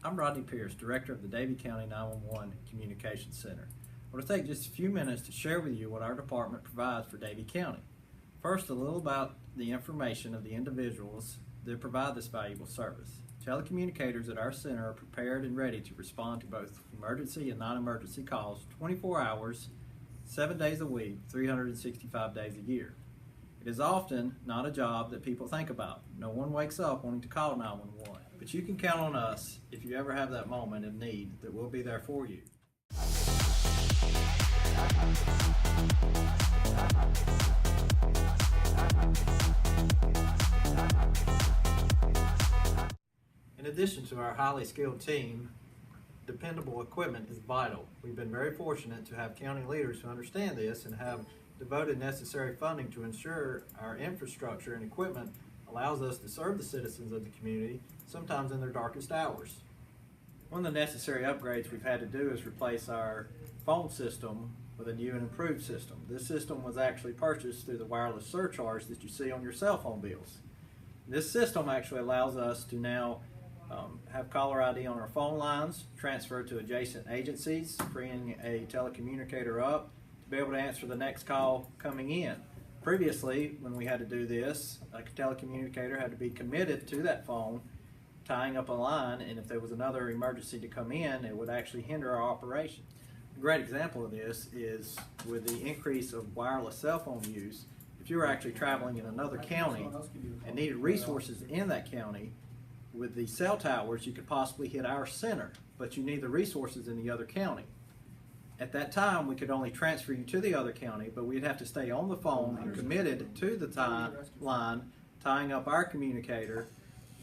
I'm Rodney Pierce, Director of the Davie County 911 Communications Center. I want to take just a few minutes to share with you what our department provides for Davie County. First, a little about the information of the individuals that provide this valuable service. Telecommunicators at our center are prepared and ready to respond to both emergency and non-emergency calls 24 hours, 7 days a week, 365 days a year. It is often not a job that people think about. No one wakes up wanting to call 911. But you can count on us if you ever have that moment of need that we'll be there for you. In addition to our highly skilled team, dependable equipment is vital. We've been very fortunate to have county leaders who understand this and have devoted necessary funding to ensure our infrastructure and equipment allows us to serve the citizens of the community, sometimes in their darkest hours. One of the necessary upgrades we've had to do is replace our phone system with a new and improved system. This system was actually purchased through the wireless surcharge that you see on your cell phone bills. This system actually allows us to now have caller ID on our phone lines, transfer to adjacent agencies, freeing a telecommunicator up to be able to answer the next call coming in. Previously, when we had to do this, a telecommunicator had to be committed to that phone, tying up a line, and if there was another emergency to come in, it would actually hinder our operation. A great example of this is with the increase of wireless cell phone use. If you were actually traveling in another county and needed resources in that county, with the cell towers, you could possibly hit our center, but you need the resources in the other county. At that time, we could only transfer you to the other county, but we'd have to stay on the phone and committed to the line, tying up our communicator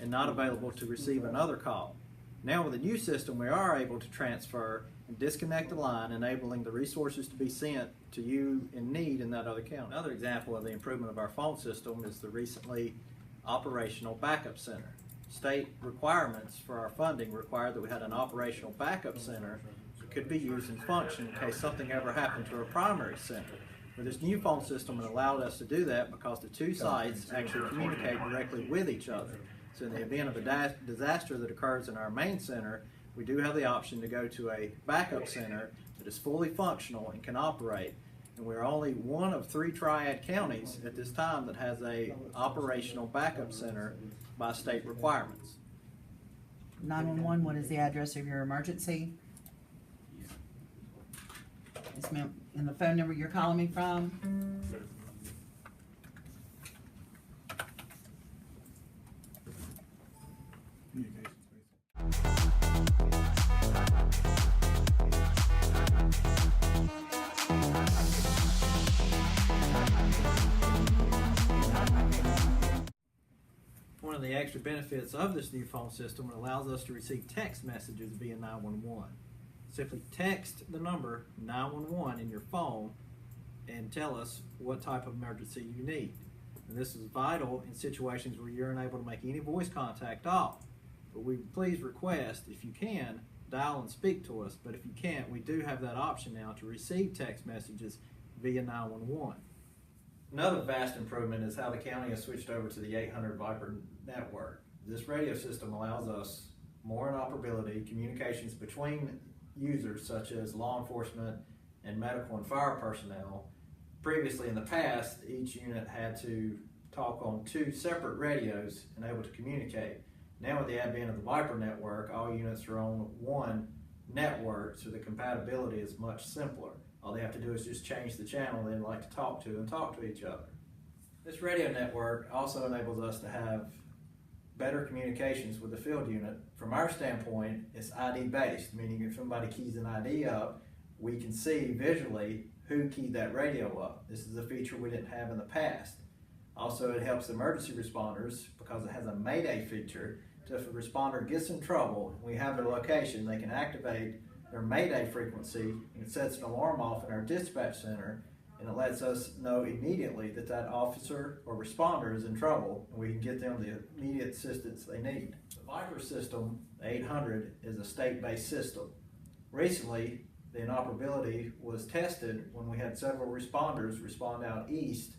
and not available to receive another call. Now with the new system, we are able to transfer and disconnect the line, enabling the resources to be sent to you in need in that other county. Another example of the improvement of our phone system is the recently operational backup center. State requirements for our funding require that we had an operational backup center could be used and function in case something ever happened to our primary center. With this new phone system, it allowed us to do that because the two sites actually communicate directly with each other. So in the event of a disaster that occurs in our main center, we do have the option to go to a backup center that is fully functional and can operate. And we're only one of 3 triad counties at this time that has a operational backup center by state requirements. 911, what is the address of your emergency? Yes, ma'am. And the phone number you're calling me from? One of the extra benefits of this new phone system, it allows us to receive text messages via 911. Simply text the number 911 in your phone and tell us what type of emergency you need. And this is vital in situations where you're unable to make any voice contact at all. But we please request, if you can, dial and speak to us. But if you can't, we do have that option now to receive text messages via 911. Another vast improvement is how the county has switched over to the 800 Viper network. This radio system allows us more interoperability, communications between users such as law enforcement and medical and fire personnel. Previously in the past, each unit had to talk on 2 separate radios and able to communicate. Now with the advent of the Viper network, all units are on one network, so the compatibility is much simpler. All they have to do is just change the channel they'd like to talk to and talk to each other. This radio network also enables us to have better communications with the field unit. From our standpoint, it's ID based, meaning if somebody keys an ID up, we can see visually who keyed that radio up. This is a feature we didn't have in the past. Also, it helps emergency responders because it has a Mayday feature. So if a responder gets in trouble, we have their location, they can activate their Mayday frequency, and it sets an alarm off in our dispatch center, and it lets us know immediately that that officer or responder is in trouble, and we can get them the immediate assistance they need. The Viper system, the 800, is a state-based system. Recently, the inoperability was tested when we had several responders respond out east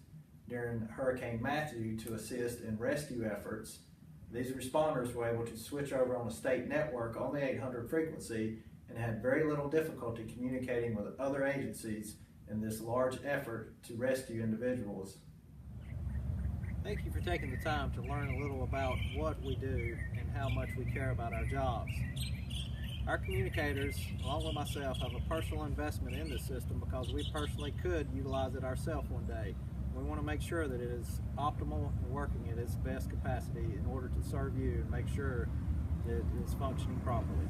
during Hurricane Matthew to assist in rescue efforts. These responders were able to switch over on a state network on the 800 frequency and had very little difficulty communicating with other agencies in this large effort to rescue individuals. Thank you for taking the time to learn a little about what we do and how much we care about our jobs. Our communicators, along with myself, have a personal investment in this system because we personally could utilize it ourselves one day. We want to make sure that it is optimal and working at its best capacity in order to serve you and make sure that it is functioning properly.